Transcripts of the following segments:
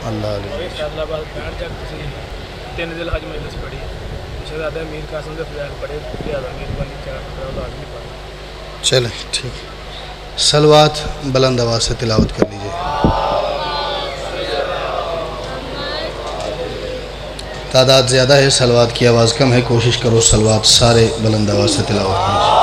अल्लाह फैसलाबाद 65 जग तुसी 3 दिल हज मजलिस पढ़ी शहजादा मीर कासिम के फजाइल पढ़े लिहाजा मेहरबानी चार लाजमी पढ़। चलें ठीक। सलवात बुलंद आवाज़ से तिलावत कर लीजिए। तादाद ज़्यादा है, सलवात की आवाज़ कम है, कोशिश करो सलवात सारे बुलंद आवाज़ से तिलावत कीजिए।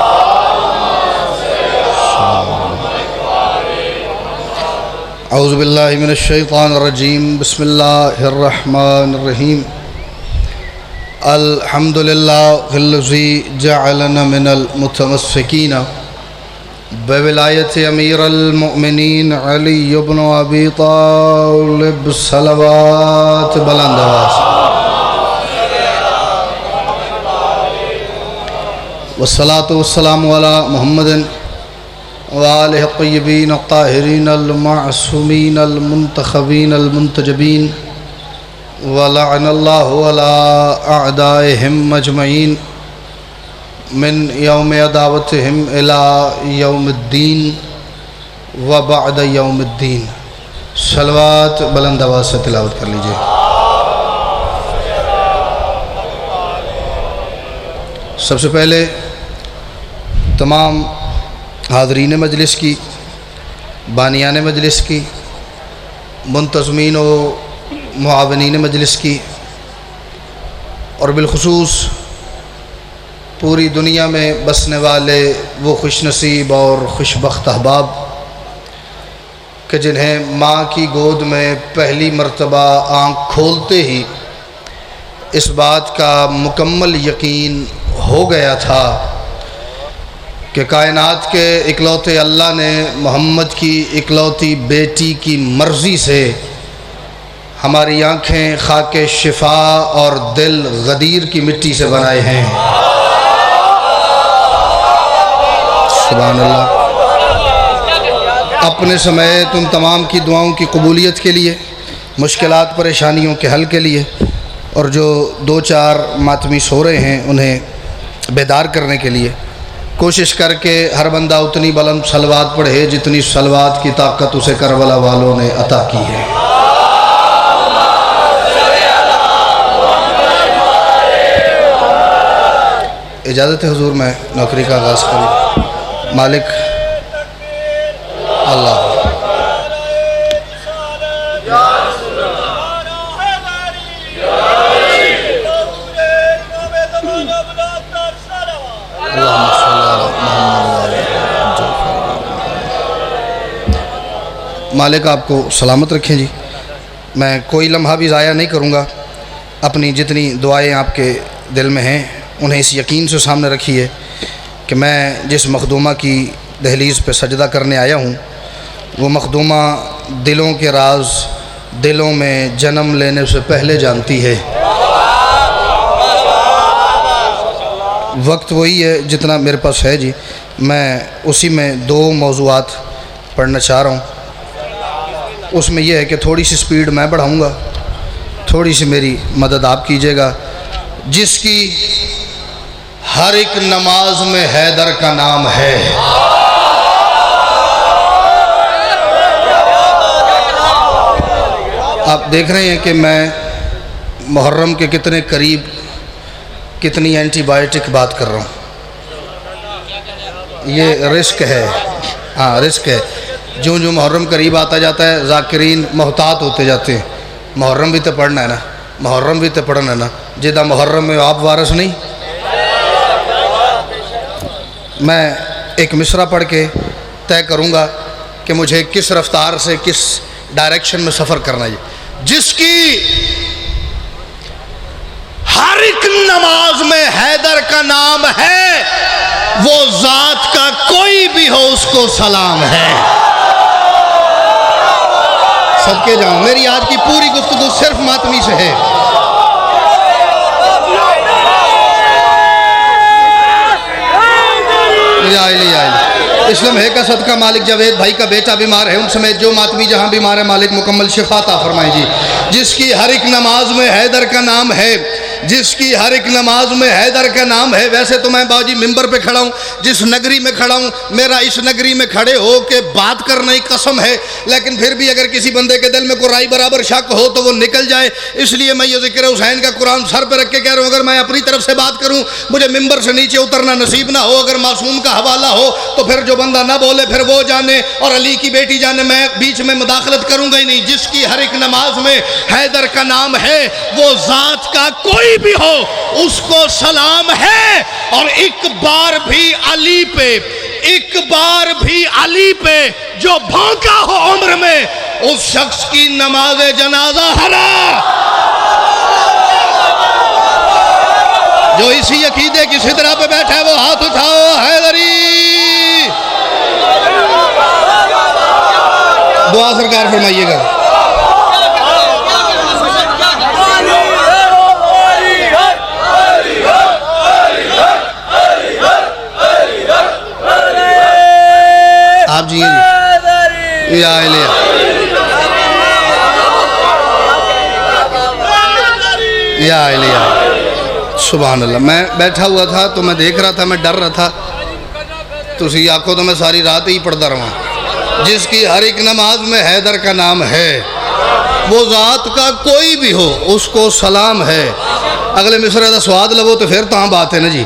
औज़ु बिल्लाहि मिनश शैतानिर रजीम, बिस्मिल्लाहिर्रहमानिर्रहीम। अल्हम्दुलिल्लाहिल्लज़ी जअलना मिनल मुतमस्सिकीन बिविलायति अमीरुल मुमिनीन अली इब्न अबी तालिब। सलवात बुलंद आवाज़। वस्सलातु वस्सलामु अला मुहम्मदिन व आलिहि तय्यबीन ताहिरीन अल मासूमीन अल मुंतखबीन अल मुंतजबीन व लअनल्लाहु अला अअदाइहिम अजमईन मिन यौम अदावतिहिम इला यौमिद्दीन व बअद यौमिद्दीन। सलवात बुलंद आवाज़ से तिलावत कर लीजिए। सबसे पहले तमाम हाज़रीन मजलिस की, बानियान मजलिस की, मुंतज़मीन व मुआवनीन मजलिस की और बिलखुसूस पूरी दुनिया में बसने वाले वो खुशनसीब और खुशबख्त अहबाब कि जिन्हें माँ की गोद में पहली मर्तबा आँख खोलते ही इस बात का मुकम्मल यकीन हो गया था कि कायनात के इकलौते अल्लाह ने मोहम्मद की इकलौती बेटी की मर्ज़ी से हमारी आँखें खाके शिफा और दिल गदीर की मिट्टी से बनाए हैं। सुभान अल्लाह। अपने समय तुम तमाम की दुआओं की कबूलियत के लिए, मुश्किलात परेशानियों के हल के लिए और जो दो चार मातमी सो रहे हैं उन्हें बेदार करने के लिए कोशिश करके हर बंदा उतनी बुलंद सलवात पढ़े जितनी सलवात की ताकत उसे करबला वालों ने अता की है। इजाज़त है हुजूर, मैं नौकरी का आगाज़ करूँ। मालिक अल्लाह। मालिक आपको सलामत रखें जी। मैं कोई लम्हा भी ज़ाया नहीं करूँगा। अपनी जितनी दुआएं आपके दिल में हैं उन्हें इस यकीन से सामने रखिए कि मैं जिस मखदूमा की दहलीज़ पे सजदा करने आया हूँ वो मखदूमा दिलों के राज दिलों में जन्म लेने से पहले जानती है। वक्त वही है जितना मेरे पास है जी। मैं उसी में दो मौज़ूआत पढ़ना चाह रहा हूँ। उसमें यह है कि थोड़ी सी स्पीड मैं बढ़ाऊँगा, थोड़ी सी मेरी मदद आप कीजिएगा। जिसकी हर एक नमाज में हैदर का नाम है। आप देख रहे हैं कि मैं मुहर्रम के कितने करीब कितनी एंटीबायोटिक बात कर रहा हूँ। ये रिस्क है, हाँ रिस्क है। जो जो मुहर्रम करीब आता जाता है ज़ाकिरीन मोहतात होते जाते हैं। मुहर्रम भी तो पढ़ना है ना, मुहर्रम भी तो पढ़ना है ना। जिदा मुहर्रम में आप वारस नहीं। मैं एक मिसरा पढ़ के तय करूँगा कि मुझे किस रफ्तार से किस डायरेक्शन में सफ़र करना है। जिसकी हर एक नमाज में हैदर का नाम है वो ज़ात का कोई भी हो उसको सलाम है। सबके जाऊं, मेरी आज की पूरी गुफ्तगू सिर्फ मातमी से है। इस लम्हे का सदका मालिक जावेद भाई का बेटा बीमार है, उन समेत जो मातमी जहाँ बीमार है मालिक मुकम्मल शिफा अता फरमाए जी। जिसकी हर एक नमाज में हैदर का नाम है जिसकी हर एक नमाज में हैदर का नाम है। वैसे तो मैं बाजी मिंबर पे खड़ा हूँ, जिस नगरी में खड़ा हूँ, मेरा इस नगरी में खड़े हो के बात करने की कसम है, लेकिन फिर भी अगर किसी बंदे के दिल में कोई राई बराबर शक हो तो वो निकल जाए। इसलिए मैं ये ज़िक्र हुसैन का कुरान सर पर रख के कह रहा हूँ, अगर मैं अपनी तरफ से बात करूँ मुझे मिंबर से नीचे उतरना नसीब ना हो। अगर मासूम का हवाला हो तो फिर जो बंदा ना बोले फिर वो जाने और अली की बेटी जाने, मैं बीच में मुदाखलत करूँगा ही नहीं। जिसकी हर एक नमाज में हैदर का नाम है, वो ज़ात का कोई भी हो उसको सलाम है। और एक बार भी अली पे, एक बार भी अली पे जो भौंका हो उम्र में, उस शख्स की नमाज जनाजा हरा। जो इसी अकीदे की सिदरा पे बैठा है वो हाथ उठाओ, हैदरी। दुआ सरकार फरमाइएगा। आप जी या सुभान अल्लाह। मैं बैठा हुआ था तो मैं देख रहा था, मैं डर रहा था, तुसी आखो तो मैं सारी रात ही पढ़ता रहा। जिसकी हर एक नमाज में हैदर का नाम है, वो ज़ात का कोई भी हो उसको सलाम है। अगले मिसरे का स्वाद लवो तो फिर तो बात है ना जी।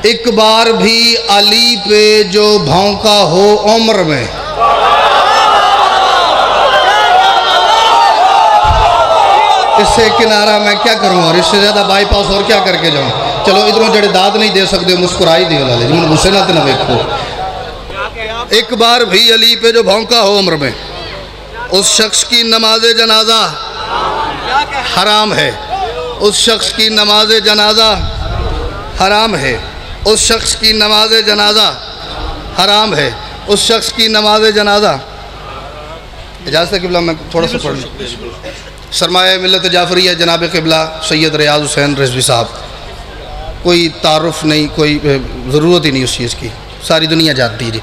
एक बार भी अली पे जो भौंका हो उम्र में, इससे किनारा मैं क्या करूँ और इससे ज़्यादा बाईपास और क्या करके जाऊँ। चलो इधरों जड़े दाद नहीं दे सकते मुस्कुराई दियो लाले जी, गुस्से ना ना देखो। एक बार भी अली पे जो भौंका हो उम्र में, उस शख्स की नमाज जनाजा हराम है। उस शख्स की नमाज जनाजा हराम है। उस शख्स की नमाज जनाजा हराम है। उस शख्स की नमाज जनाजा। इजाज़त क़िबला मैं थोड़ा सा पढ़ लूँ। सरमाया मिल्लत जाफरिया जनाब क़िबला सैयद रियाज़ हुसैन रिज़वी साहब। कोई तारुफ़ नहीं, कोई ज़रूरत ही नहीं उस चीज़ की, सारी दुनिया जानती है जी।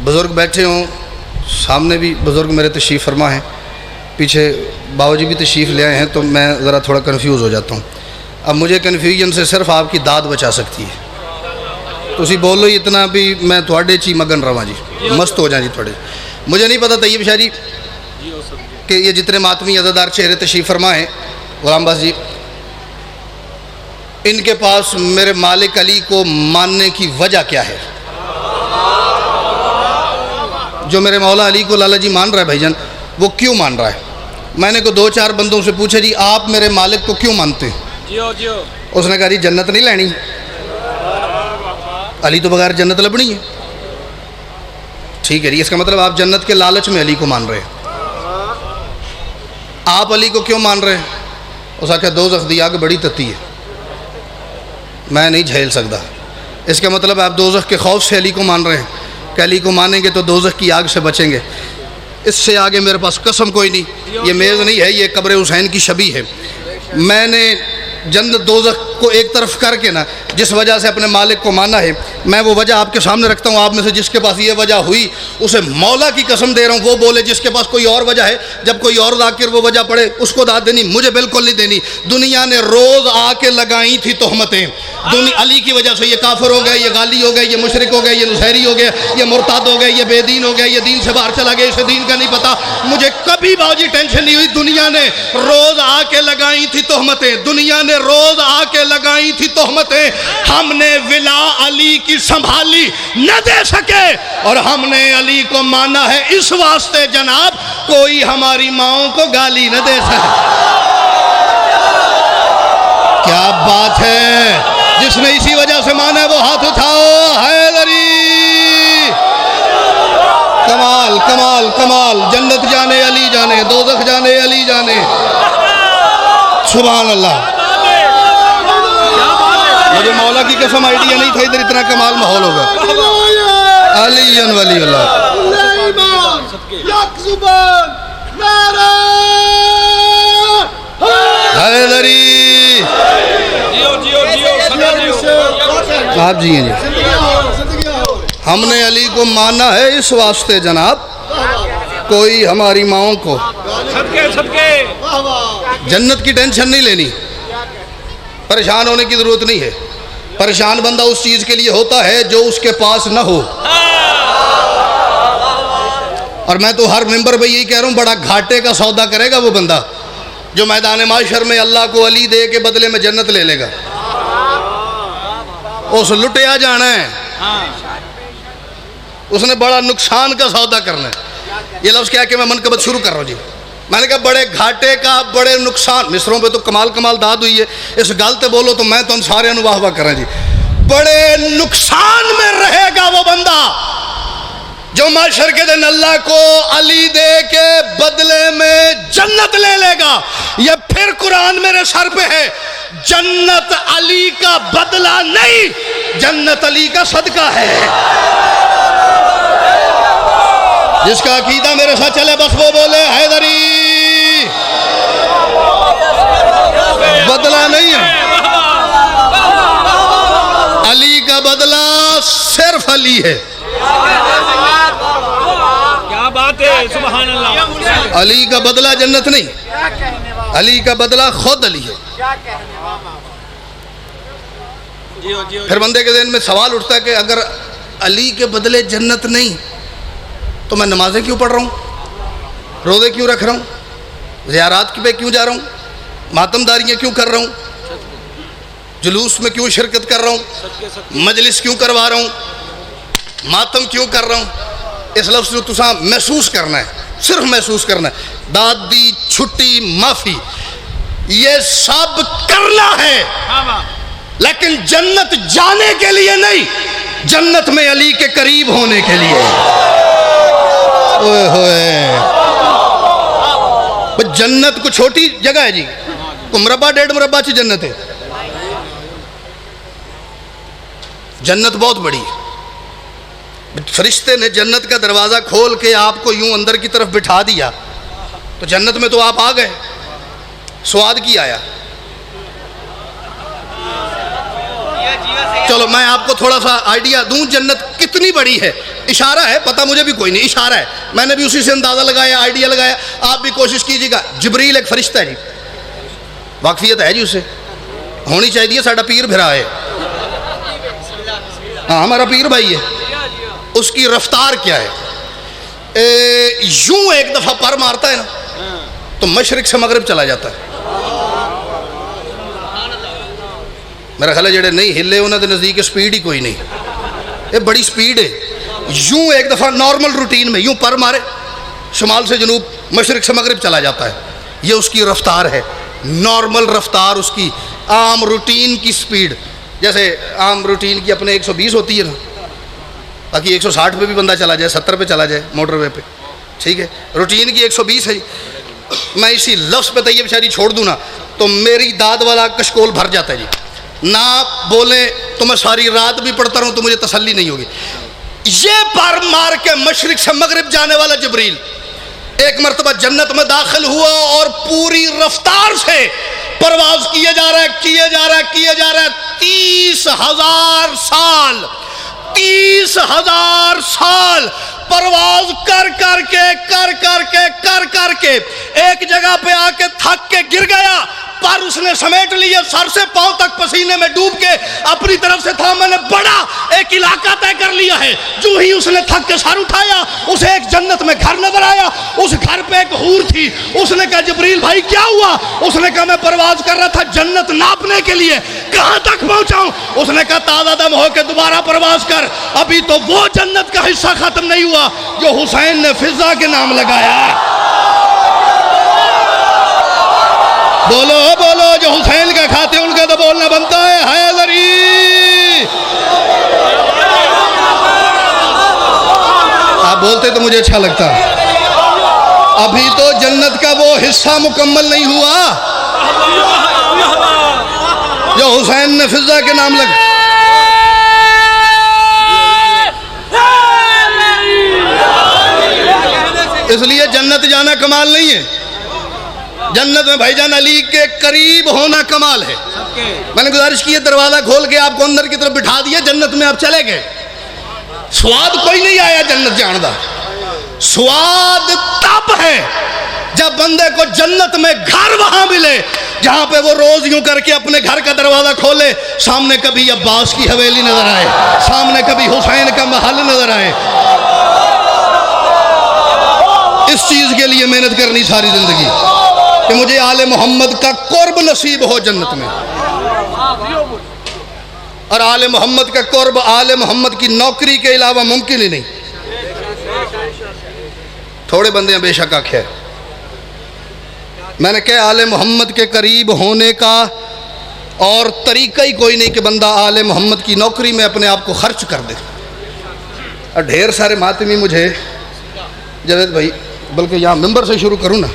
बुज़ुर्ग बैठे हों, सामने भी बुज़ुर्ग मेरे तशरीफ़ फरमा हैं, पीछे बाबा जी भी तशरीफ़ ले आए हैं, तो मैं ज़रा थोड़ा कन्फ्यूज़ हो जाता हूँ। अब मुझे कन्फ्यूजन से सिर्फ आपकी दाद बचा सकती है। तुसी बोलो इतना भी मैं थोड़े ची मगन रवा जी, मस्त हो जाए जी थोड़े। मुझे नहीं पता तैयब शाह जी कि ये जितने मातमी अज़ादार चेहरे तशरीफ़ फरमा हैं, गुलाम बास जी, इनके पास मेरे मालिक अली को मानने की वजह क्या है? जो मेरे मौला अली को लाला जी मान रहा है भाईजान, वो क्यों मान रहा है? मैंने को दो चार बंदों से पूछा जी आप मेरे मालिक को क्यों मानते हैं? जियो। उसने कहा जी जन्नत नहीं लेनी, अली तो बगैर जन्नत लभनी है। ठीक है जी, इसका मतलब आप जन्नत के लालच में अली को मान रहे हैं। आप अली को क्यों मान रहे हैं? उस आख्या दोज़ख दी आग बड़ी तत्ती है, मैं नहीं झेल सकता। इसका मतलब आप दोज़ख के खौफ से अली को मान रहे हैं कि अली को मानेंगे तो दोज़ख की आग से बचेंगे। इससे आगे मेरे पास कसम कोई नहीं। ये मेज़ नहीं है, ये कब्र हुसैन की शबी है। मैंने जन्नत दोज़ख को एक तरफ करके ना, जिस वजह से अपने मालिक को माना है, मैं वो वजह आपके सामने रखता हूँ। आप में से जिसके पास ये वजह हुई उसे मौला की कसम दे रहा हूँ, वो बोले। जिसके पास कोई और वजह है, जब कोई और जाकिर वो वजह पड़े उसको दाद देनी, मुझे बिल्कुल नहीं देनी। दुनिया ने रोज़ आके लगाई थी तोहमतें अली की वजह से। ये काफिर हो गए, ये गाली हो गए, ये मुशरिक हो गए, ये नुसैरी हो गए, ये मुर्ताद हो गए, ये बेदीन हो गए, ये दीन से बाहर चला गया, इसे दीन का नहीं पता। मुझे कभी बाजी टेंशन नहीं हुई। दुनिया ने रोज़ आके लगाई थी तोहमतें, दुनिया ने रोज़ आके लगाई थी तोहमतें। हमने विला अली की संभाली न दे सके और हमने अली को माना है इस वास्ते जनाब कोई हमारी माओं को गाली न दे सके। क्या बात है! जिसने इसी वजह से माना है वो हाथ उठाओ, हैदरी। कमाल कमाल कमाल। जन्नत जाने अली जाने, दोज़ख जाने अली जाने। सुभान अल्लाह। मुझे मौला की कसम आइडिया नहीं था इधर इतना कमाल माहौल होगा। अली वली अल्लाह। हैदरी। आप जी हैं जी। हमने अली को माना है इस वास्ते जनाब कोई हमारी माओं को जन्नत की टेंशन नहीं लेनी, परेशान होने की ज़रूरत नहीं है। परेशान बंदा उस चीज़ के लिए होता है जो उसके पास न हो। और मैं तो हर मेंबर में यही कह रहा हूँ, बड़ा घाटे का सौदा करेगा वो बंदा जो मैदान माशर में अल्लाह को अली दे के बदले में जन्नत ले लेगा। उस लुटिया जाना है, उसने बड़ा नुकसान का सौदा करना है। ये लफ्ज़ क्या कि मैं मनकबत शुरू कर रहा हूँ जी। मैंने कहा बड़े घाटे का, बड़े नुकसान। मिसरों पे तो कमाल कमाल दाद हुई है, इस गलते बोलो तो मैं तुम सारे वाह वाह करें जी। बड़े नुकसान में रहेगा वो बंदा जो माशर के दिन अल्लाह को अली दे के बदले में जन्नत ले लेगा। ये फिर कुरान मेरे सर पे है, जन्नत अली का बदला नहीं, जन्नत अली का सदका है। जिसका अकीदा मेरे साथ चले बस वो बोले हैदरी। बदला नहीं है, अली का बदला सिर्फ अली है। क्या बात है, सुभान अल्लाह। अली का बदला जन्नत नहीं, अली का बदला खुद अली है। फिर बंदे के दिन में सवाल उठता है कि अगर अली के बदले जन्नत नहीं तो मैं नमाजें क्यों पढ़ रहा हूँ, रोज़े क्यों रख रहा हूँ, ज़ियारात पे क्यों जा रहा हूँ, मातमदारियाँ क्यों कर रहा हूँ, जुलूस में क्यों शिरकत कर रहा हूँ, मजलिस क्यों करवा रहा हूँ, मातम क्यों कर रहा हूँ। इस लफ्ज़ को तुसा महसूस करना है, सिर्फ महसूस करना है। दादी, छुट्टी, माफ़ी, ये सब करना है, लेकिन जन्नत जाने के लिए नहीं, जन्नत में अली के करीब होने के लिए। ओए होए, जन्नत को छोटी जगह है जी, को मुरब्बा 1.5 मुरब्बा च जन्नत है। जन्नत बहुत बड़ी है। फरिश्ते ने जन्नत का दरवाज़ा खोल के आपको यूं अंदर की तरफ बिठा दिया तो जन्नत में तो आप आ गए, स्वाद की आया। चलो मैं आपको थोड़ा सा आइडिया दूं, जन्नत कितनी बड़ी है। इशारा है, पता मुझे भी कोई नहीं, इशारा है, मैंने भी उसी से अंदाज़ा लगाया, आइडिया लगाया। आप भी कोशिश कीजिएगा। जिब्रील एक फरिश्ता है जी, वाकफियत है जी, उससे होनी चाहिए। साडा पीर भिरा है, हाँ हमारा पीर भाई है। उसकी रफ्तार क्या है, यूं एक दफ़ा पर मारता है ना तो मशरिक से मगरिब चला जाता है। मेरा ख्याल है जेडे नहीं हिले उन्होंने नज़दीक स्पीड ही कोई नहीं, ये बड़ी स्पीड है। यूं एक दफ़ा नॉर्मल रूटीन में यूं पर मारे, शुमाल से जनूब, मशरिक से मगरिब चला जाता है। ये उसकी रफ्तार है, नॉर्मल रफ्तार उसकी, आम रूटीन की स्पीड। जैसे आम रूटीन की अपने 120 होती है ना, ताकि 160 पे भी बंदा चला जाए, 70 पे चला जाए मोटरवे पे, ठीक है। रूटीन की 120 है। मैं इसी लफ्ज़ पे तैयब शायरी छोड़ दूँ ना तो मेरी दाद वाला कशकोल भर जाता है जी। ना बोले तो मैं सारी रात भी पढ़ता रहूँ तो मुझे तसल्ली नहीं होगी। ये पर मार के मशरिक से मगरिब जाने वाला जिब्रील एक मरतबा जन्नत में दाखिल हुआ और पूरी रफ्तार से परवाज किए जा रहा है, किए जा रहा है, किए जा रहा है। 30,000 साल, 30,000 साल परवाज कर करके एक जगह पे आके थक के गिर गया। पर उसने समेट लिया, सर से पांव तक पसीने में डूब के अपनी तरफ से था, मैंने बड़ा एक इलाका तय कर लिया है। जो ही उसने थक के सर उठाया, उसे एक जन्नत में घर नजर आया। उस घर पे एक हूर थी। उसने कहा जिब्रील भाई क्या हुआ? उसने कहा मैं परवाज कर रहा था जन्नत नापने के लिए, कहां तक पहुंचाऊं? उसने कहा ताजा दम होकर दोबारा परवाज कर, अभी तो वो जन्नत का हिस्सा खत्म नहीं हुआ जो हुसैन ने फिजा के नाम लगाया है। बोलो बोलो, जो हुसैन का खाते उनका तो बोलना बनता है हैदरी। आप बोलते तो मुझे अच्छा लगता। अभी तो जन्नत का वो हिस्सा मुकम्मल नहीं हुआ जो हुसैन ने फिजा के नाम लगा। इसलिए जन्नत जाना कमाल नहीं है, जन्नत में भाईजान अली के करीब होना कमाल है। मैंने गुजारिश की है दरवाजा खोल के आपको अंदर की तरफ बिठा दिया, जन्नत में आप चले गए। स्वाद कोई नहीं आया जन्नत जान दा। स्वाद तब है जब बंदे को जन्नत में घर वहां मिले जहां पे वो रोज यूं करके अपने घर का दरवाजा खोले, सामने कभी अब्बास की हवेली नजर आए, सामने कभी हुसैन का महल नजर आए। इस चीज के लिए मेहनत करनी सारी जिंदगी कि मुझे आले मोहम्मद का कुर्ब नसीब हो जन्नत में। और आले मोहम्मद का कुर्ब आले मोहम्मद की नौकरी के अलावा मुमकिन ही नहीं। थोड़े बंदे हैं बेशक आखे, मैंने कहा आले मोहम्मद के करीब होने का और तरीका ही कोई नहीं कि बंदा आले मोहम्मद की नौकरी में अपने आप को खर्च कर दे। और ढेर सारे मातमी मुझे जावेद भाई, बल्कि यहाँ मेंबर से शुरू करूँ ना,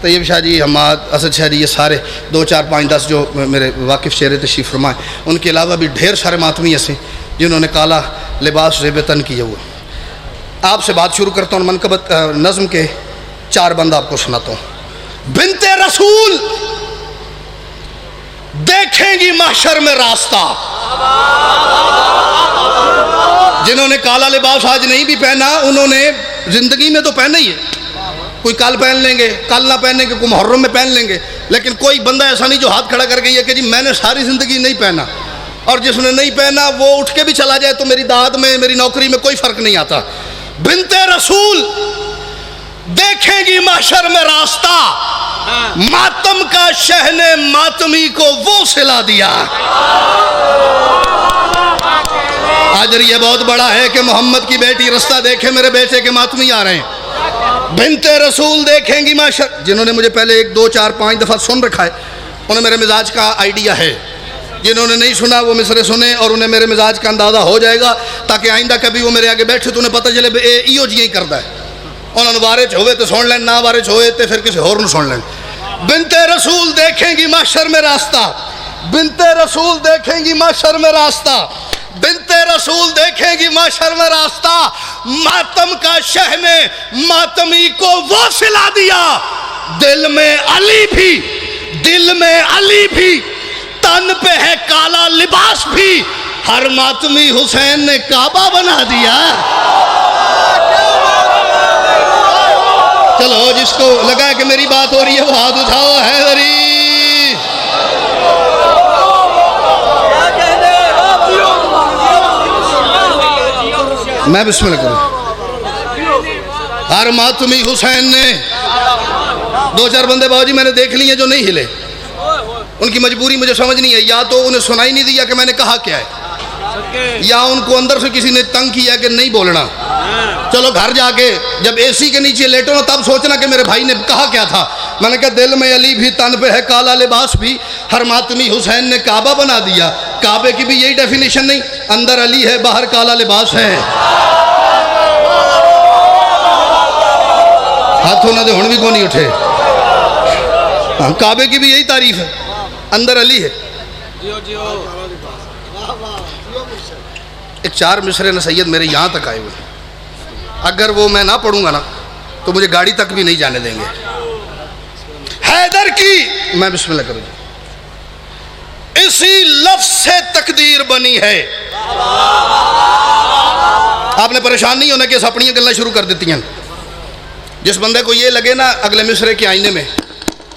तैयब शाह जी, हमाद, असद शाह जी, ये सारे 2 4 5 10 जो मेरे वाकिफ़ शेर तशरीफ़ फरमाए, उनके अलावा भी ढेर सारे मातमी ऐसे जिन्होंने काला लिबास ज़ेब तन किया हुआ। आपसे बात शुरू करता हूँ मनकबत नज़्म के 4 बंद आपको सुनाता हूँ। बिनते रसूल देखेंगी महशर में रास्ता, जिन्होंने काला लिबास आज नहीं भी पहना उन्होंने जिंदगी में तो पहना ही है। कोई कल पहन लेंगे, कल ना पहनेंगे, कोई मुहर्रम में पहन लेंगे, लेकिन कोई बंदा ऐसा नहीं जो हाथ खड़ा करके ये कि जी मैंने सारी जिंदगी नहीं पहना। और जिसने नहीं पहना वो उठ के भी चला जाए तो मेरी दाद में, मेरी नौकरी में कोई फर्क नहीं आता। बिनते रसूल देखेंगी महशर में रास्ता, मातम का शहने मातमी को वो सिला दिया। अजर ये बहुत बड़ा है कि मोहम्मद की बेटी रास्ता देखे, मेरे बेटे के मातमी आ रहे हैं। बिनते रसूल देखेंगी महशर, जिन्होंने मुझे पहले 1 2 4 5 दफ़ा सुन रखा है उन्हें मेरे मिजाज का आइडिया है। जिन्होंने नहीं सुना वो मिसरे सुने और उन्हें मेरे मिजाज का अंदाज़ा हो जाएगा, ताकि आइंदा कभी वो मेरे आगे बैठे तो उन्हें पता चले इो जी ही करता है। उन्होंने वारिच होवे तो सुन लें, ना वारिच होए तो फिर किसी होर सुन लें। बिनते रसूल देखेंगी महशर में रास्ता, बिनते रसूल देखेंगी महशर में रास्ता, बिनते रसूल देखेंगी महशर में रास्ता, मातम का शहने मातमी को वो सिला दिया। दिल में अली भी, दिल में अली भी, तन पे है काला लिबास भी, हर मातमी हुसैन ने काबा बना दिया। चलो जिसको लगा कि मेरी बात हो रही है वो हाथ उठाओ। हैदरी मैं बिस्मिल्लाह करूं। हर मातमी हुसैन ने 2 4 बंदे बाबूजी मैंने देख लिए जो नहीं हिले, उनकी मजबूरी मुझे समझ नहीं है। या तो उन्हें सुनाई नहीं दिया कि मैंने कहा क्या है, या उनको अंदर से किसी ने तंग किया कि नहीं बोलना। चलो घर जाके जब एसी के नीचे लेटो ना तब सोचना कि मेरे भाई ने कहा क्या था। मैंने कहा दिल में अली भी, तन पे है काला लिबास भी, हर मातमी हुसैन ने काबा बना दिया। काबे की भी यही डेफिनेशन नहीं, अंदर अली है बाहर काला लिबास है। हाथों ना दे हुण भी को नहीं उठे। हाँ, काबे की भी यही तारीफ है, अंदर अली है। एक 4 मिसरे न सैयद मेरे यहाँ तक आए हुए, अगर वो मैं ना पढ़ूंगा ना तो मुझे गाड़ी तक भी नहीं जाने देंगे। हैदर की, मैं बिस्मिल्लाह करूँ, इसी लफ्ज से तकदीर बनी है। आपने परेशान नहीं होना कि अपनी गल्लां शुरू कर देती हैं। जिस बंदे को ये लगे ना अगले मिसरे के आईने में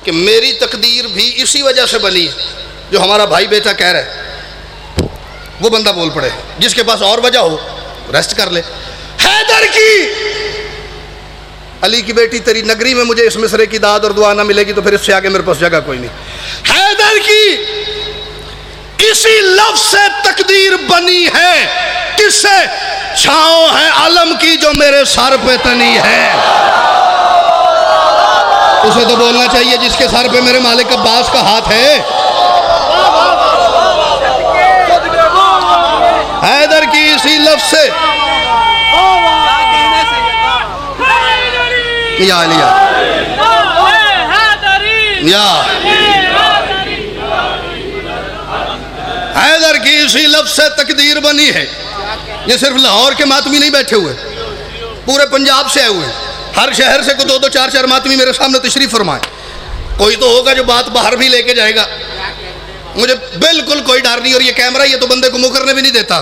कि मेरी तकदीर भी इसी वजह से बनी जो हमारा भाई बेटा कह रहा है, वो बंदा बोल पड़े। जिसके पास और वजह हो रेस्ट कर ले। हैदर की, अली की बेटी तेरी नगरी में मुझे इस मिसरे की दाद और दुआ ना मिलेगी तो फिर इससे आगे मेरे पास जगह कोई नहीं। हैदर की इसी लफ्ज से तकदीर बनी है, किससे? छांव है आलम की जो मेरे सर पे तनी है। उसे तो बोलना चाहिए जिसके सर पे मेरे मालिक अब्बास का हाथ है। हैदर की इसी लफ्ज से या लिया या हैदर की इसी लफ्ज से तकदीर बनी है। ये सिर्फ लाहौर के मातमी नहीं बैठे हुए, पूरे पंजाब से आए हुए। हर शहर से को 2 2 4 4 मातमी मेरे सामने तशरीफ फरमाए। कोई तो होगा जो बात बाहर भी लेके जाएगा, मुझे बिल्कुल कोई डर नहीं। और ये कैमरा ये तो बंदे को मुकरने भी नहीं देता।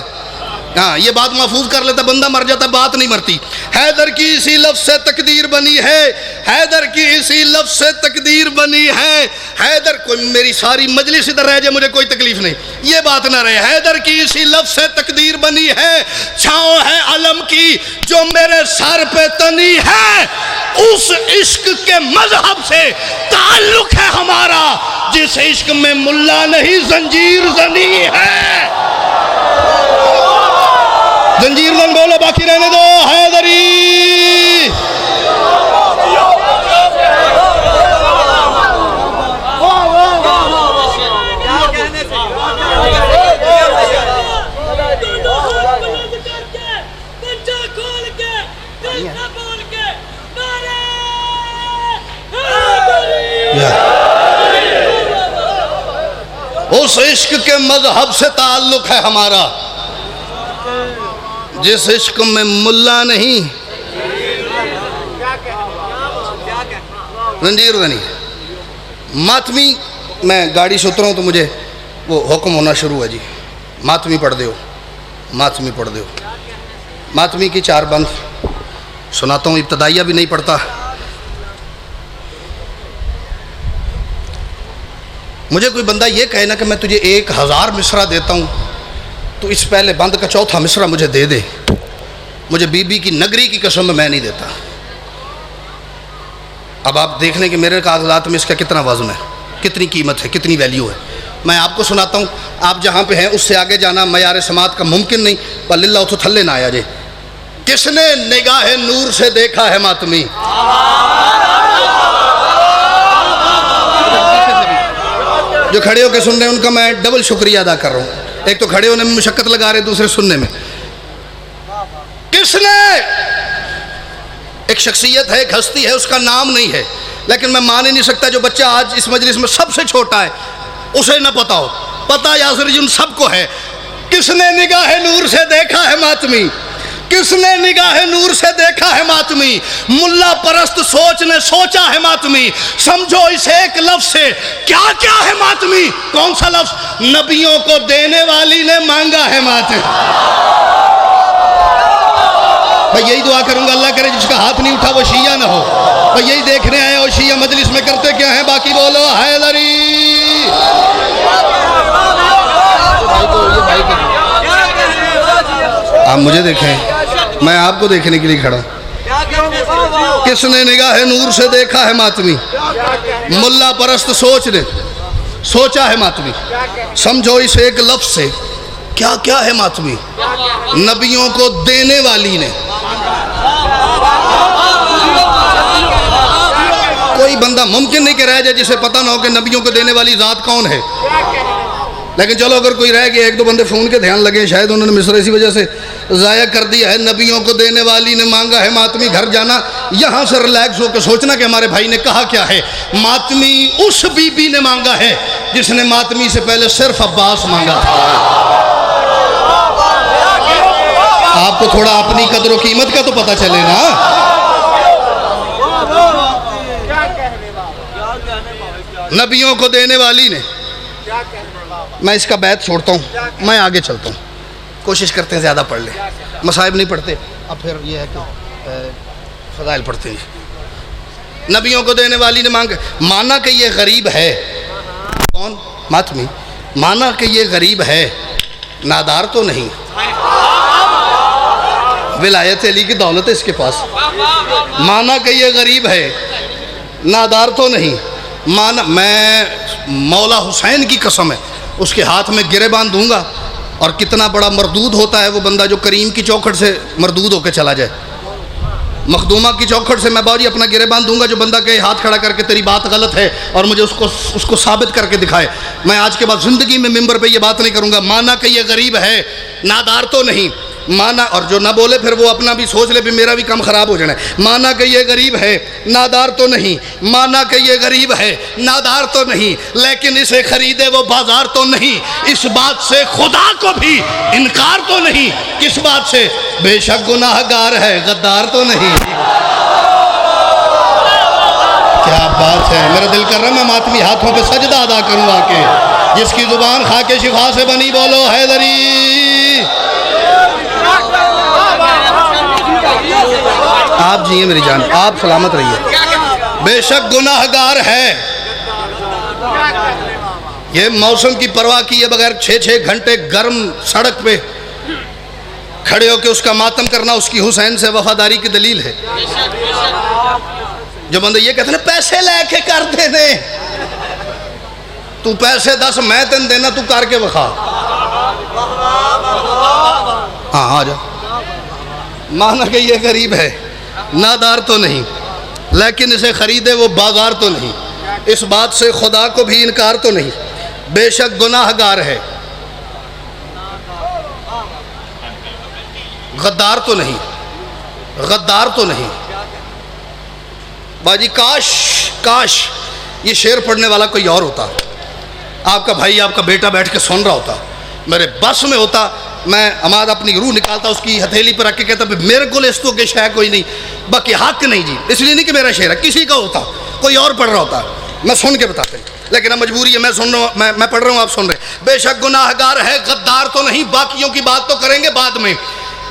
हाँ, ये बात महफूज कर लेता, बंदा मर जाता, बात नहीं मरती। हैदर की इसी लफ्ज़ से तकदीर बनी है, हैदर की इसी लफ्ज़ से तकदीर बनी है। हैदर, कोई मेरी सारी मजलिस इधर रह जाए मुझे कोई तकलीफ नहीं, ये बात ना रहे। हैदर की इसी लफ्ज़ से तकदीर बनी है, छाँव है अलम की जो मेरे सर पे तनी है। उस इश्क के मजहब से ताल्लुक है हमारा जिस इश्क में मुल्ला नहीं जंजीर जनी है। जंजीर जन बोलो, बाकी रहने दो। हैदरी उस इश्क के मजहब से ताल्लुक है हमारा जिस इश्क में मुल्ला नहीं रंजीर नहीं। मातमी, मैं गाड़ी से उतरा हूँ तो मुझे वो हुक्म होना शुरू है जी, मातमी पढ़ दो, मातमी पढ़ दो। मातमी की 4 बंद सुनाता हूँ, इब्तदाइया भी नहीं पढ़ता। मुझे कोई बंदा ये कहे ना कि मैं तुझे 1000 मिसरा देता हूँ तो इस पहले बंद का चौथा मिसरा मुझे दे दे, मुझे बीबी की नगरी की कसम मैं नहीं देता। अब आप देख लें कि मेरे कागजात में इसका कितना वज़न है, कितनी कीमत है, कितनी वैल्यू है। मैं आपको सुनाता हूँ, आप जहाँ पे हैं उससे आगे जाना मयार समात का मुमकिन नहीं, पर लिल्ला उतो थल्ले ना आया जे। किसने निगाह नूर से देखा है मातमी, जो खड़े होकर सुन रहे हैं उनका मैं डबल शुक्रिया अदा कर रहा हूँ। एक तो खड़े होने में मुशक्कत लगा रहे, दूसरे सुनने में। किसने, एक शख्सियत है, एक हस्ती है, उसका नाम नहीं है, लेकिन मैं मान ही नहीं सकता जो बच्चा आज इस मजलिस में सबसे छोटा है उसे न पता हो। पता यासर उन सबको है। किसने निगाह नूर से देखा है मातमी, किसने निगाह नूर से देखा है मातमी, मुल्ला परस्त सोच ने सोचा है मातमी। समझो इस एक लफ्ज से क्या क्या है मातमी। कौन सा लफ्ज? नबियों को देने वाली ने मांगा है मातमी। मैं यही दुआ करूंगा, अल्लाह करे जिसका हाथ नहीं उठा वो शिया ना हो। मैं यही देखने आए और शिया मजलिस में करते क्या है। बाकी बोलो हैदरी। आप मुझे देखें, मैं आपको देखने के लिए खड़ा। किसने निगाह नूर से देखा है मातमी, मुल्ला परस्त सोच ने सोचा है मातमी। समझो इस एक लफ्ज से क्या क्या है मातमी। नबियों को देने वाली ने, कोई बंदा मुमकिन नहीं कि रह जाए जिसे पता ना हो कि नबियों को देने वाली ज़ात कौन है। लेकिन चलो अगर कोई रह गया, 1-2 बंदे फ़ोन के ध्यान लगे, शायद उन्होंने मिस्र इसी वजह से ज़ाया कर दिया है। नबियों को देने वाली ने मांगा है मातमी। घर जाना, यहाँ से रिलैक्स होकर सोचना कि हमारे भाई ने कहा क्या है। मातमी उस बीबी ने मांगा है जिसने मातमी से पहले सिर्फ अब्बास मांगा था। आपको थोड़ा अपनी कदर व कीमत का तो पता चले ना। नबियों को देने वाली ने, मैं इसका बैत छोड़ता हूँ, मैं आगे चलता हूँ। कोशिश करते हैं ज़्यादा पढ़ लें, मसाइब नहीं पढ़ते। अब फिर ये है कि फ़ज़ाइल पढ़ते हैं। नबियों को देने वाली ने माना कि ये गरीब है। कौन? मातमी। माना कि ये गरीब है, नादार तो नहीं। विलायत अली की दौलत है इसके पास। माना कि ये गरीब है, नादार तो नहीं। माना, मैं मौला हुसैन की कसम है उसके हाथ में गिरेबान दूंगा। और कितना बड़ा मरदूद होता है वो बंदा जो करीम की चौखट से मरदूद होकर चला जाए। मखदूमा की चौखट से मैं बाजी अपना गिरेबान दूंगा जो बंदा के हाथ खड़ा करके तेरी बात गलत है और मुझे उसको साबित करके दिखाए। मैं आज के बाद ज़िंदगी में मिंबर पे ये बात नहीं करूँगा। माना कि ये गरीब है, नादार तो नहीं। माना, और जो ना बोले फिर वो अपना भी सोच ले भी मेरा भी काम ख़राब हो जाना है। माना कि ये गरीब है, नादार तो नहीं। माना कि ये गरीब है, नादार तो नहीं, लेकिन इसे खरीदे वो बाजार तो नहीं। इस बात से खुदा को भी इनकार तो नहीं। किस बात से? बेशक गुनाहगार है, गद्दार तो नहीं। क्या बात है। मेरा दिल कर रहा है मैं मातमी हाथों पे सजदा अदा करूँ आके। जिसकी ज़ुबान खाके शिफा से बनी, बोलो हैदरी। आप जिए मेरी जान, आप सलामत रहिए। बेशक गुनाहगार है, ये मौसम की परवाह किए बगैर 6-6 घंटे गर्म सड़क पे खड़े होकर उसका मातम करना उसकी हुसैन से वफादारी की दलील है। जो बंदे ये कहते हैं पैसे लेके कर देने, तू पैसे 10 मैं तेन देना, तू करके बखा। हाँ आ जा, माना कि ये गरीब है, नादार तो नहीं, लेकिन इसे खरीदे वो बाजार तो नहीं, इस बात से खुदा को भी इनकार तो नहीं। बेशक गुनाहगार है, गद्दार तो नहीं, गद्दार तो नहीं। बाजी काश काश ये शेर पढ़ने वाला कोई और होता, आपका भाई आपका बेटा बैठ के सुन रहा होता, मेरे बस में होता, मैं अमाद अपनी रूह निकालता, उसकी हथेली पर रख के कहता मेरे को इस तो के शायद कोई नहीं, बाकी हक नहीं जी, इसलिए नहीं कि मेरा शेर है, किसी का होता, कोई और पढ़ रहा होता, मैं सुन के बताते, लेकिन अब मजबूरी है, मैं सुन रहा हूँ, मैं पढ़ रहा हूँ, आप सुन रहे। बेशक गुनाहगार है, गद्दार तो नहीं, बाकियों की बात तो करेंगे बाद में,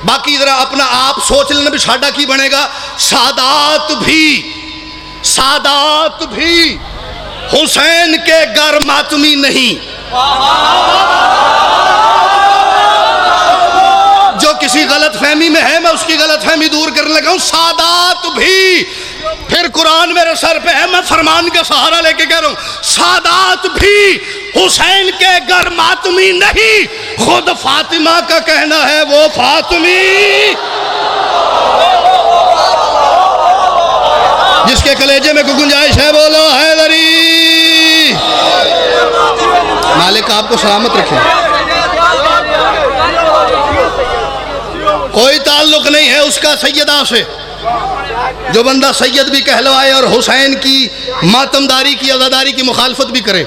बाकी जरा अपना आप सोच लेना भी साडा की बनेगा। सादात भी हुसैन के घर मातमी नहीं। जो किसी गलत फहमी में है मैं उसकी गलत फहमी दूर करने लगा हूं। सादात भी, फिर कुरान मेरे सर पे है, मैं फरमान का सहारा लेके कह रहा हूं, सादात भी हुसैन के घर मातमी नहीं, खुद फातिमा का कहना है वो फातिमी। जिसके कलेजे में कोई गुंजाइश है बोलो हैदरी। मालिक आपको सलामत रखे। कोई ताल्लुक नहीं है उसका सैयदा से, जो बंदा सैयद भी कहलवाए और हुसैन की मातमदारी की अज़ादारी की मुखालफत भी करे,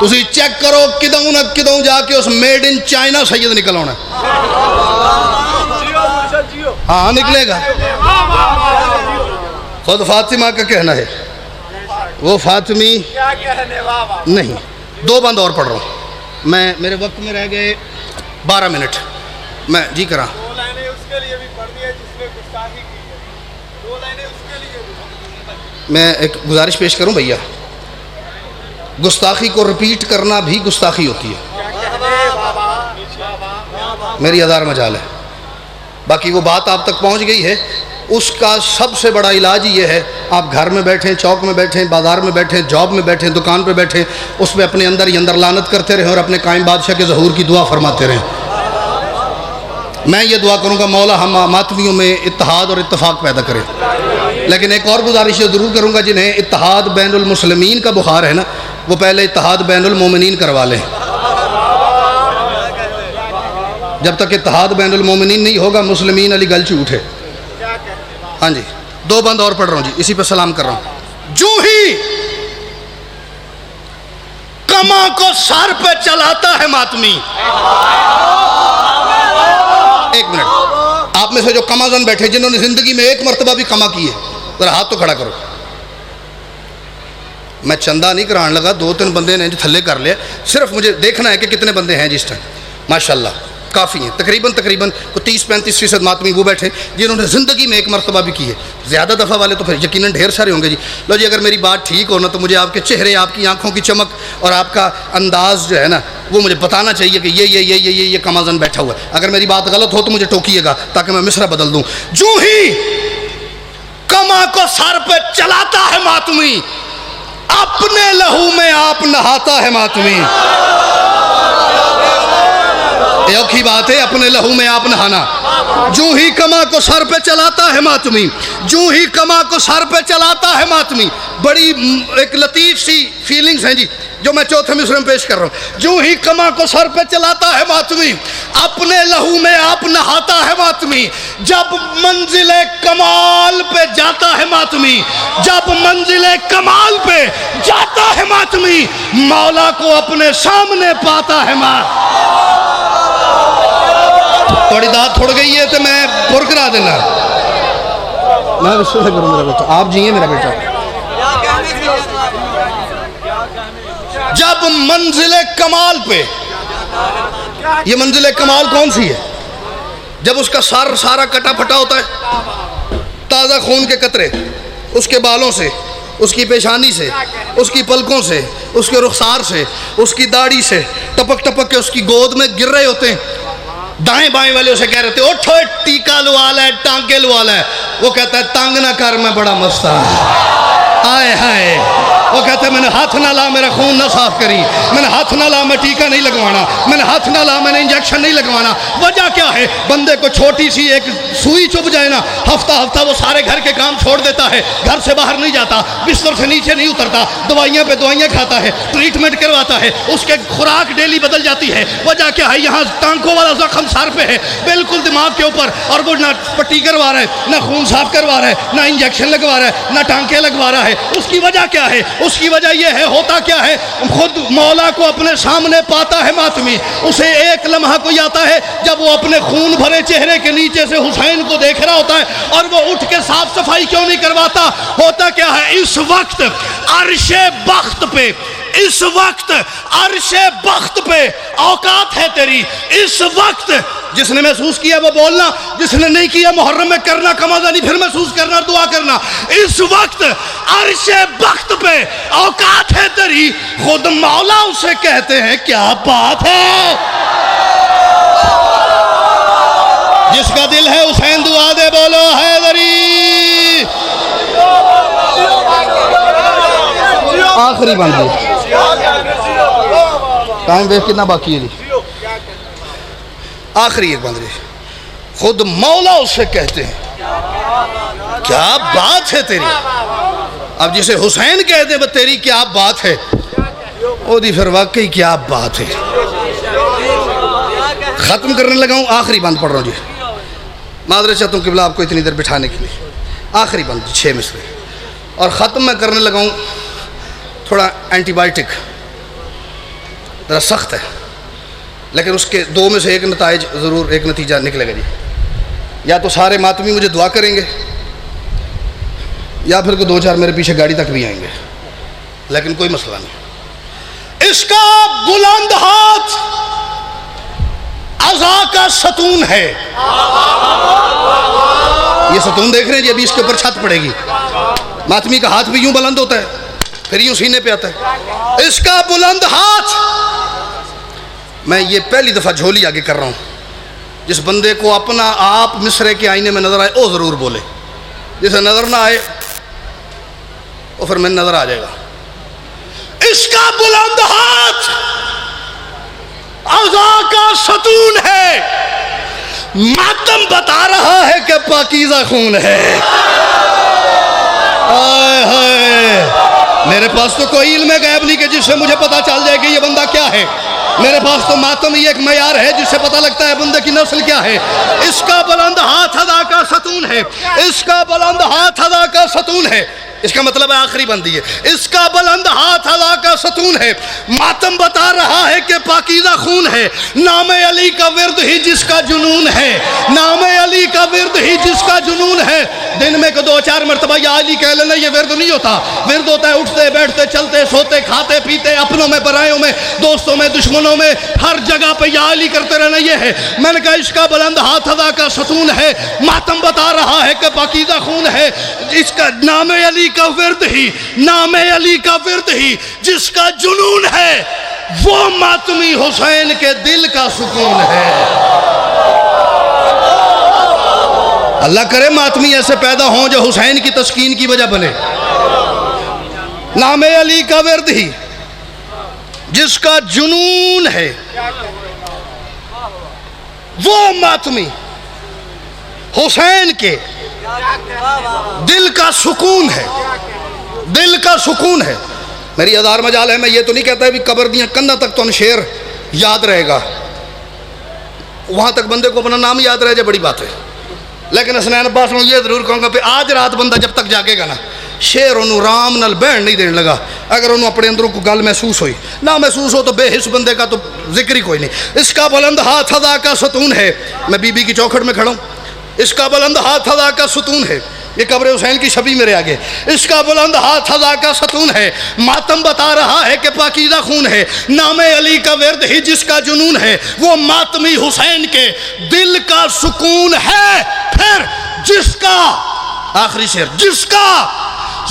तुसी चेक करो किदों न किदों जाके उस मेड इन चाइना सैयद निकल आना। हाँ निकलेगा। खुद फातिमा का कहना है वो फातिमी नहीं। 2 बंद और पढ़ रहा हूँ मैं, मेरे वक्त में रह गए 12 मिनट, मैं जी करा। 2 लाइनें उसके लिए भी पढ़ दी है जिसने गुस्ताखी की है, 2 लाइनें उसके लिए भी। मैं एक गुजारिश पेश करूं भैया, गुस्ताखी को रिपीट करना भी गुस्ताखी होती है, मेरी हज़ार मजाल है। बाकी वो बात आप तक पहुंच गई है, उसका सबसे बड़ा इलाज ये है, आप घर में बैठें, चौक में बैठें, बाज़ार में बैठें, जॉब में बैठें, दुकान पे बैठें, उसमें अपने अंदर ही अंदर लानत करते रहें और अपने कायम बादशाह के ज़हूर की दुआ फरमाते रहें। मैं ये दुआ करूँगा मौला हम मातमियों में इत्तेहाद और इत्तेफाक पैदा करें। लेकिन एक और गुजारिश ज़रूर करूँगा, जिन्हें इत्तेहाद बैनुल मुस्लिमीन का बुखार है ना, वो पहले इत्तेहाद बैनुल मोमिनीन करवा लें। जब तक इत्तेहाद बैनुल मोमिनीन नहीं होगा मुस्लिमीन अली गल झूठ है। हाँ जी 2 बंद और पढ़ रहा हूँ जी, इसी पे सलाम कर रहा हूँ। जो ही कमा को सर पे चलाता है मातमी। 1 मिनट, आप में से जो कमाजन बैठे जिन्होंने जिंदगी में एक मरतबा भी कमा की है, जरा हाथ तो खड़ा करो। मैं चंदा नहीं कराने लगा, 2-3 बंदे ने थल्ले कर लिया, सिर्फ मुझे देखना है कि कितने बंदे हैं जिस टाइम। माशाल्लाह काफ़ी हैं, तकरीबन को 30-35% मातमी वो बैठे जिन्होंने ज़िंदगी में एक मरतबा भी की है। ज़्यादा दफ़ा वाले तो फिर यकीनन ढेर सारे होंगे जी। लो जी, अगर मेरी बात ठीक हो ना तो मुझे आपके चेहरे, आपकी आंखों की चमक और आपका अंदाज़ जो है ना वो मुझे बताना चाहिए कि ये कमाजन बैठा हुआ है। अगर मेरी बात गलत हो तो मुझे टोकिएगा ताकि मैं मिसरा बदल दूँ। जो ही कमा को सर पे चलाता है मातमी, अपने लहू में आप नहाता है मातमी। एक ही बात है, अपने लहू में आप नहाना। जो ही कमा को सर पे चलाता है मातमी, जो ही कमा को सर पे चलाता है मातमी। बड़ी एक लतीफ़ सी फीलिंग्स हैं जी जो मैं चौथे मिसरे में पेश कर रहा हूँ। जो ही कमा को सर पे चलाता है मातमी, अपने लहू में आप नहाता है मातमी। जब मंजिले कमाल पे जाता है मातमी, जब मंजिले कमाल पे जाता है मातमी, मौला को अपने सामने पाता है थोड़ी दात थोड़ गई है तो मैं पुर करा देना। मैं विश्वास करूँ मेरा बेटा, आप जिए मेरा बेटा। जब मंजिले कमाल पे, ये मंजिले कमाल कौन सी है? जब उसका सर सारा कटा फटा होता है, ताज़ा खून के कतरे उसके बालों से, उसकी पेशानी से, उसकी पलकों से, उसके रुखसार से, उसकी दाढ़ी से टपक टपक के उसकी गोद में गिर रहे होते हैं। दाएं बाएं वाले उसे कह रहे थे उठो टीका लुवाला है, टांके लुवाला है। वो कहता है तंग ना कर, मैं बड़ा मस्ता। आए हाय, वो कहते हैं मैंने हाथ ना ला, मेरा खून ना साफ करी, मैंने हाथ ना ला, मैं टीका नहीं लगवाना, मैंने हाथ ना ला, मैंने इंजेक्शन नहीं लगवाना। वजह क्या है? बंदे को छोटी सी एक सुई चुभ जाए ना, हफ्ता हफ्ता वो सारे घर के काम छोड़ देता है, घर से बाहर नहीं जाता, बिस्तर से नीचे नहीं उतरता, दवाइयाँ पे दवाइयाँ खाता है, ट्रीटमेंट करवाता है, उसके खुराक डेली बदल जाती है। वजह क्या है? यहाँ टांकों वाला जख्म सर पे है, बिल्कुल दिमाग के ऊपर, और वो ना पट्टी करवा रहा है, ना खून साफ करवा रहा है, ना इंजेक्शन लगवा रहा है, ना टांके लगवा रहा है। उसकी वजह क्या है? उसकी वजह यह है, होता क्या है, खुद मौला को अपने सामने पाता है मातमी, उसे एक लम्हा कोई आता है जब वो अपने खून भरे चेहरे के नीचे से हुसैन को देख रहा होता है, और वो उठ के साफ सफाई क्यों नहीं करवाता? होता क्या है? इस वक्त अर्शे बख्त पे, इस वक्त अर्शे बख्त पे औकात है तेरी। इस वक्त जिसने महसूस किया वो बोलना, जिसने नहीं किया मुहर्रम में करना, कमादा नहीं फिर महसूस करना, दुआ करना। इस वक्त अर्शे बख्त पे औकात है तेरी। खुद मौला उसे कहते हैं क्या बात है। जिसका दिल है हुसैन दुआ दे, बोलो हैदरी। आखिरी बंदी, टाइम देख कितना बाकी है जी। आखिरी एक बंदे, खुद मौला उससे कहते हैं क्या बात है तेरी। अब जिसे हुसैन कहते हैं तेरी क्या बात है, ओदी फिर वाकई क्या बात है। ख़त्म करने लगा हूँ, आखिरी बंद पढ़ रहा हूँ जी। मादरे चाहता हूँ किबला आपको इतनी देर बिठाने के लिए। आखिरी बंद 6 मिसरे, और ख़त्म मैं करने लगा हूँ। थोड़ा एंटीबायोटिक ज़रा सख्त है, लेकिन उसके 2 में से एक नताइज ज़रूर, एक नतीजा निकलेगा जी। या तो सारे मातमी मुझे दुआ करेंगे, या फिर कोई 2-4 मेरे पीछे गाड़ी तक भी आएंगे, लेकिन कोई मसला नहीं। इसका बुलंद हाथ अज़ा का सतून है। ये सतून देख रहे हैं जी, अभी इसके ऊपर छत पड़ेगी। मातमी का हाथ भी यूं बुलंद होता है, फिर यूं सीने पे आता है। इसका बुलंद हाथ, मैं ये पहली दफ़ा झोली आगे कर रहा हूँ। जिस बंदे को अपना आप मिसरे के आईने में नज़र आए वो ज़रूर बोले, जिसे नज़र ना आए वो फिर मैं नज़र आ जाएगा। इसका बुलंद हाथ अज़ा का सतून है, मातम बता रहा है कि पाकीज़ा खून है। हाय हाय, मेरे पास तो कोई इल्म गैब नहीं कि जिससे मुझे पता चल जाए कि ये बंदा क्या है। मेरे पास तो मातम ही एक मयार है जिससे पता लगता है बंदे की नस्ल क्या है। इसका बुलंद हाथ अदा का सतून है, इसका बुलंद हाथ अदा का सतून है। इसका मतलब है आखिरी बंदी है। इसका बुलंद हाथ अदा का सतून है, मातम बता रहा है कि पाकीज़ा खून है। नाम अली का विर्द ही जिसका जुनून है, नाम अली का विर्द ही जिसका जुनून है। दिन में को 2-4 मरतबा या अली कह लेना, ये विर्द नहीं होता। विर्द होता है उठते बैठते चलते सोते खाते पीते, अपनों में परायों में, दोस्तों में दुश्मनों में, हर जगह पे या अली करते रहना। ये है, मैंने कहा इसका बुलंद हाथ अदा का सतून है, मातम बता रहा है कि पाकीज़ा खून है। इसका नाम अली का विर्द ही, नाम अली का विर्द ही जिसका जुनून है, वो मातमी हुसैन के दिल का सुकून है। अल्लाह करे मातमी ऐसे पैदा हों जो हुसैन की तस्कीन की वजह बने। नाम अली का विर्द ही जिसका जुनून है, वो मातमी हुसैन के दिल का सुकून है, दिल का सुकून है। मेरी अदार मजाल है, मैं ये तो नहीं कहता भी कबर दिया कंधा तक तो शेर याद रहेगा, वहां तक बंदे को अपना नाम याद रह जाए बड़ी बात है। लेकिन हसनैन अब्बास में ये जरूर कहूँगा कि आज रात बंदा जब तक जागेगा ना, शेर उन्होंने राम नाल बहन नहीं देने लगा। अगर उन्होंने अपने अंदरों को गल महसूस हुई ना महसूस हो तो बेहिस बंदे का तो जिक्र ही कोई नहीं। इसका बुलंद हाथ अदा का सतून है, मैं बीबी की चौखट में खड़ा हूँ। इसका बुलंद हाथ अदा का सतून है, ये कब्र हुसैन की छवि मेरे आगे, इसका बुलंद हाथ हज़ा का सतून है, मातम बता रहा है कि पाकीज़ा खून है, नामे अली का विर्द ही जिसका जुनून है, वो मातमी हुसैन के दिल का सुकून है। फिर जिसका, आखिरी शेर, जिसका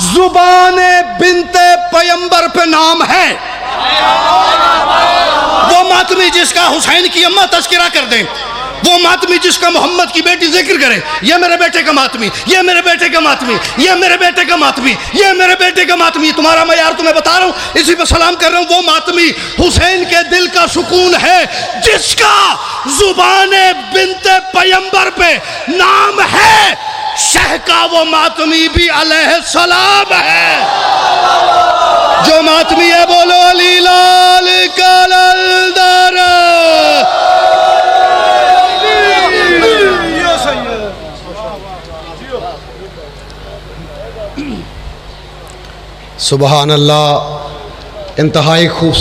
जुबाने बिनते पैगंबर पे नाम है, वो मातमी जिसका हुसैन की अम्मा तस्करा कर दें, वो मातमी जिसका मोहम्मद की बेटी जिक्र करे, ये मेरे बेटे का मातमी, ये मेरे बेटे का मातमी, ये मेरे बेटे का मातमी, ये मेरे बेटे का मातमी, तुम्हारा मैं यार तुम्हें बता रहा हूं, इसी पे सलाम कर रहा हूं, वो मातमी हुसैन के दिल का सुकून है, जिसका जुबाने बिनते पैगंबर पे नाम है, शह का वो मातमी भी अलैहिस्सलाम है। जो मातमी है बोलो अली लाल कलंदर। सुबहान अल्लाह, इंतहाई खूब